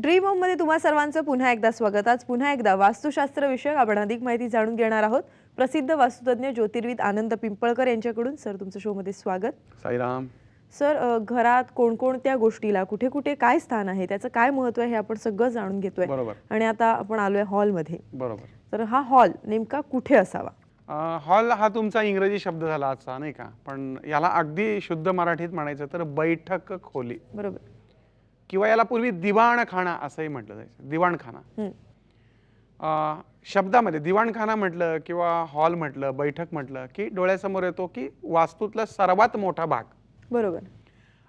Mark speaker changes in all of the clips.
Speaker 1: Dream home मध्ये तुम्हा सर्वांचं पुन्हा एकदा स्वागत। आज पुन्हा एकदा वास्तुशास्त्र विषयक आपण अधिक माहिती जाणून घेणार आहोत। प्रसिद्ध वास्तुतज्ञ ज्योतिर्विद आनंद पिंपळकर यांच्याकडून सर तुमचं शो मध्ये स्वागत।
Speaker 2: साईराम
Speaker 1: सर, घरात कोणकोणत्या गोष्टीला कुठे कुठे काय स्थान आहे, त्याचं काय महत्त्व आहे हे आपण सगळं जाणून घेतोय।
Speaker 2: बरोबर।
Speaker 1: आणि आता आपण आलोय हॉल मध्ये।
Speaker 2: बरोबर।
Speaker 1: तर हा हॉल नेमका कुठे असावा?
Speaker 2: हॉल हा तुमचा इंग्रजी शब्द झाला आजचा, नाही का? पण याला अगदी शुद्ध मराठीत म्हणायचं तर बैठक खोली,
Speaker 1: बरोबर,
Speaker 2: किंवा याला पूर्वी दिवाणखाना असंही म्हटलं जायचं। दिवाणखाना शब्दामध्ये दिवाणखाना म्हटलं किंवा हॉल म्हटलं, बैठक म्हटलं की डोळ्यासमोर येतो की वास्तूतला सर्वात मोठा भाग।
Speaker 1: बरोबर।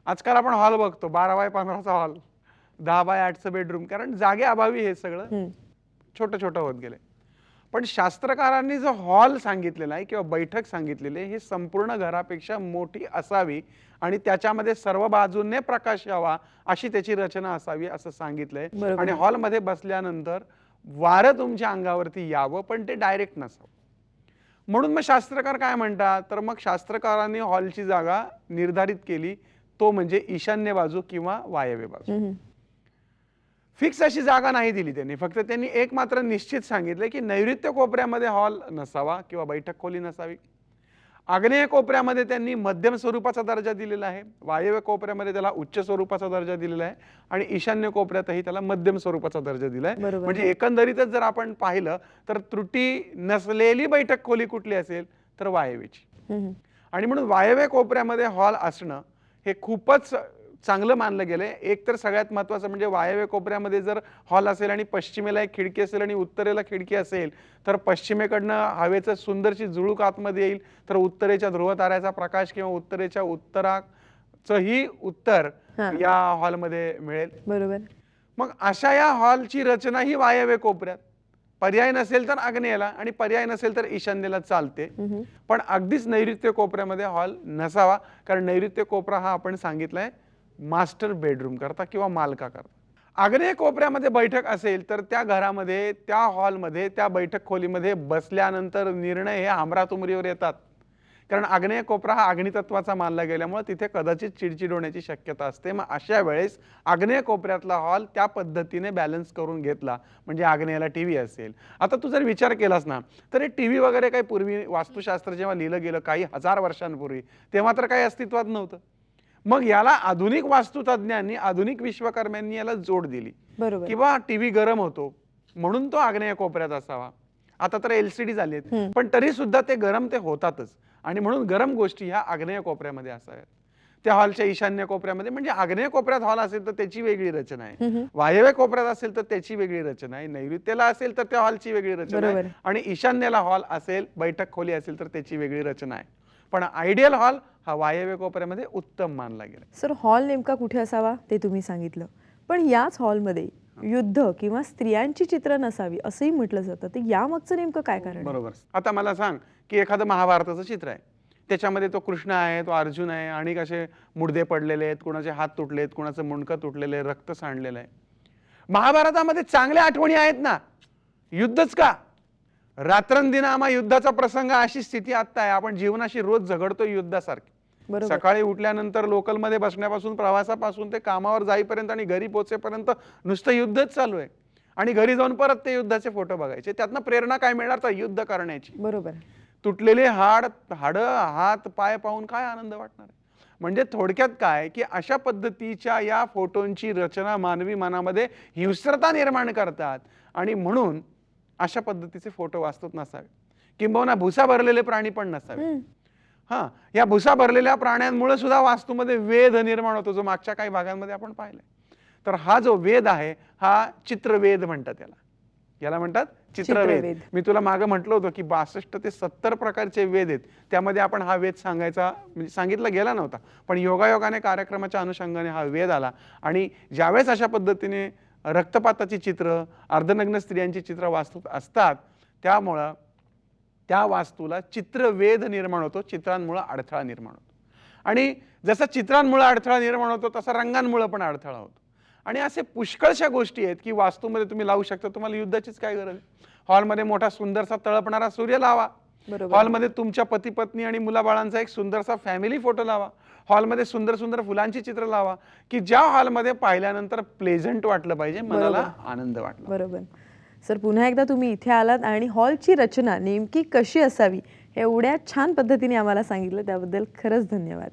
Speaker 2: आजकाल आपण हॉल बघतो 12x15चा हॉल, 10x8चं बेडरूम, कारण जागे अभावी हे सगळं छोटं छोटं होत गेले। पण शास्त्रकारांनी जो हॉल सांगितलेला आहे किंवा बैठक सांगितलेली आहे, ही संपूर्ण घरापेक्षा मोठी असावी आणि त्याच्यामध्ये सर्व बाजूने प्रकाश यावा अशी त्याची रचना असावी असं सांगितलंय। आणि हॉलमध्ये बसल्यानंतर वारं तुमच्या अंगावरती यावं, पण ते डायरेक्ट नसावं। म्हणून मग शास्त्रकार काय म्हणतात, तर मग शास्त्रकारांनी हॉलची जागा निर्धारित केली, तो म्हणजे ईशान्य बाजू किंवा वायव्य बाजू। फिक्स अशी जागा नाही दिली त्यांनी, फक्त त्यांनी एक मात्र निश्चित सांगितले की नैऋत्य कोपऱ्यामध्ये हॉल नसावा किंवा बैठक खोली नसावी। आग्नेय कोपऱ्यामध्ये त्यांनी मध्यम स्वरूपाचा दर्जा दिलेला आहे, वायव्य कोपऱ्यामध्ये त्याला उच्च स्वरूपाचा दर्जा दिलेला आहे आणि ईशान्य कोपऱ्यातही त्याला मध्यम स्वरूपाचा दर्जा दिलाय। म्हणजे एकंदरीतच जर आपण पाहिलं तर त्रुटी नसलेली बैठक खोली कुठली असेल तर वायव्यची। आणि म्हणून वायव्य कोपऱ्यामध्ये हॉल असणं हे खूपच चांगलं मानलं गेलंय। एक तर सगळ्यात महत्त्वाचं म्हणजे वायव्य कोपऱ्यामध्ये जर हॉल असेल आणि पश्चिमेला एक खिडकी असेल आणि उत्तरेला खिडकी असेल तर पश्चिमेकडनं हवेचं सुंदरशी झुळूक आतमध्ये येईल, तर उत्तरेच्या ध्रुव ताऱ्याचा प्रकाश किंवा उत्तरेच्या उत्तराचंही उत्तर या हॉलमध्ये मिळेल।
Speaker 1: बरोबर।
Speaker 2: मग अशा या हॉलची रचना ही वायव्य कोपऱ्यात, पर्याय नसेल तर आग्नेयला आणि पर्याय नसेल तर ईशान्येला चालते। पण अगदीच नैऋत्य कोपऱ्यामध्ये हॉल नसावा, कारण नैऋत्य कोपरा हा आपण सांगितलाय मास्टर बेडरूम करता किंवा मालका करता। आग्नेय कोपऱ्यामध्ये बैठक असेल तर त्या घरामध्ये, त्या हॉलमध्ये, त्या बैठक खोलीमध्ये बसल्यानंतर निर्णय हे हमरातुमरीवर येतात, कारण आग्नेय कोपरा हा अग्नितत्वाचा मानला गेल्यामुळे तिथे कदाचित चिडचिड होण्याची शक्यता असते। मग अशा वेळेस आग्नेय कोपऱ्यातला हॉल त्या पद्धतीने बॅलन्स करून घेतला, म्हणजे आग्नेयला टीव्ही असेल। आता तू जर विचार केलास ना तर हे टीव्ही वगैरे काही पूर्वी वास्तुशास्त्र जेव्हा लिहिलं गेलं काही हजार वर्षांपूर्वी, तेव्हा तर काही अस्तित्वात नव्हतं। मग याला आधुनिक वास्तुतज्ञांनी, आधुनिक विश्वकर्म्यांनी याला जोड दिली, किंवा टीव्ही गरम होतो म्हणून तो आग्नेय कोपऱ्यात असावा। आता तर LCD झालेत, पण तरी सुद्धा ते गरम ते होतातच, आणि म्हणून गरम गोष्टी ह्या आग्नेय कोपऱ्यामध्ये असाव्यात। त्या हॉलच्या ईशान्य कोपऱ्यामध्ये, म्हणजे आग्नेय कोपऱ्यात हॉल असेल तर त्याची वेगळी रचना आहे, वायव्य कोपऱ्यात असेल तर त्याची वेगळी रचना आहे, नैऋत्येला असेल तर त्या हॉलची वेगळी रचना आहे, आणि ईशान्येला हॉल असेल, बैठक खोली असेल तर त्याची वेगळी रचना आहे। पण आयडियल हॉल हा वायव्य कोपऱ्यामध्ये उत्तम मानला गेला।
Speaker 1: सर, हॉल नेमका कुठे असावा ते तुम्ही सांगितलं, पण याच हॉलमध्ये युद्ध किंवा स्त्रियांची चित्र नसावी असंही म्हटलं जातं, तर यामागचं नेमकं काय कारण आहे?
Speaker 2: बरोबर। आता मला सांग की एखादं महाभारताचं चित्र आहे, त्याच्यामध्ये तो कृष्ण आहे, तो अर्जुन आहे, आणि कसे मुडदे पडलेले आहेत, कोणाचे हात तुटलेत, कोणाचं मुंडकं तुटलेलं आहे, रक्त सांडलेलं आहे। महाभारतामध्ये चांगल्या आठवणी आहेत ना, युद्धच का? रात्रंदिनामा युद्धाचा प्रसंग, अशी स्थिती आता आहे, आपण जीवनाशी रोज झगडतोय युद्धासारखी। सकाळी उठल्यानंतर लोकलमध्ये बसण्यापासून, प्रवासापासून ते कामावर जाईपर्यंत आणि घरी पोहोचेपर्यंत नुसतं युद्धच चालू आहे, आणि घरी जाऊन परत ते युद्धाचे फोटो बघायचे। त्यातनं प्रेरणा काय मिळणार? तर युद्ध करण्याची।
Speaker 1: बरोबर।
Speaker 2: तुटलेले हात पाय पाहून काय आनंद वाटणार? म्हणजे थोडक्यात काय की अशा पद्धतीच्या या फोटोंची रचना मानवी मनामध्ये हिंस्रता निर्माण करतात, आणि म्हणून अशा पद्धतीचे फोटो वास्तूत नसावे, किंबहुना भुसा भरलेले प्राणी पण नसावे। या भुसा भरलेल्या प्राण्यांमुळे सुद्धा वास्तूमध्ये वेध निर्माण होतो, जो मागच्या काही भागांमध्ये आपण पाहिलाय। तर हा जो वेध आहे हा चित्रवेध म्हणतात याला म्हणतात चित्रवेध। मी तुला मागे म्हटलं होतं की 62 ते 70 प्रकारचे वेध आहेत, त्यामध्ये आपण हा वेध सांगितला गेला नव्हता, पण योगायोगाने कार्यक्रमाच्या अनुषंगाने हा वेध आला। आणि ज्यावेळेस अशा पद्धतीने रक्तपाताची चित्र, अर्धनग्न स्त्रियांची चित्र वास्तूत असतात, त्यामुळं त्या वास्तूला चित्रवेध निर्माण होतो, चित्रांमुळे अडथळा निर्माण होतो। आणि जसा चित्रांमुळे अडथळा निर्माण होतो तसा रंगांमुळे पण अडथळा होतो। आणि असे पुष्कळशा गोष्टी आहेत की वास्तूमध्ये तुम्ही लावू शकता। तुम्हाला युद्धाचीच काय गरज आहे? हॉलमध्ये मोठा सुंदरसा तळपणारा सूर्य लावा, हॉलमध्ये तुमच्या पती पत्नी आणि मुलाबाळांचा एक सुंदरसा फॅमिली फोटो लावा, हॉलमध्ये सुंदर सुंदर फुलांची चित्र लावा की ज्या हॉलमध्ये पाहिल्यानंतर प्लेझंट वाटलं पाहिजे, मनाला आनंद वाटला.
Speaker 1: बरोबर. सर, पुन्हा एकदा तुम्ही इथे आलात आणि हॉलची रचना नेमकी कशी असावी हे एवढ्या छान पद्धतीने आम्हाला सांगितलं, त्याबद्दल खरंच धन्यवाद.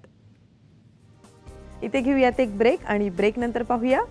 Speaker 1: इथे घेऊयात एक ब्रेक आणि ब्रेक नंतर पाहूया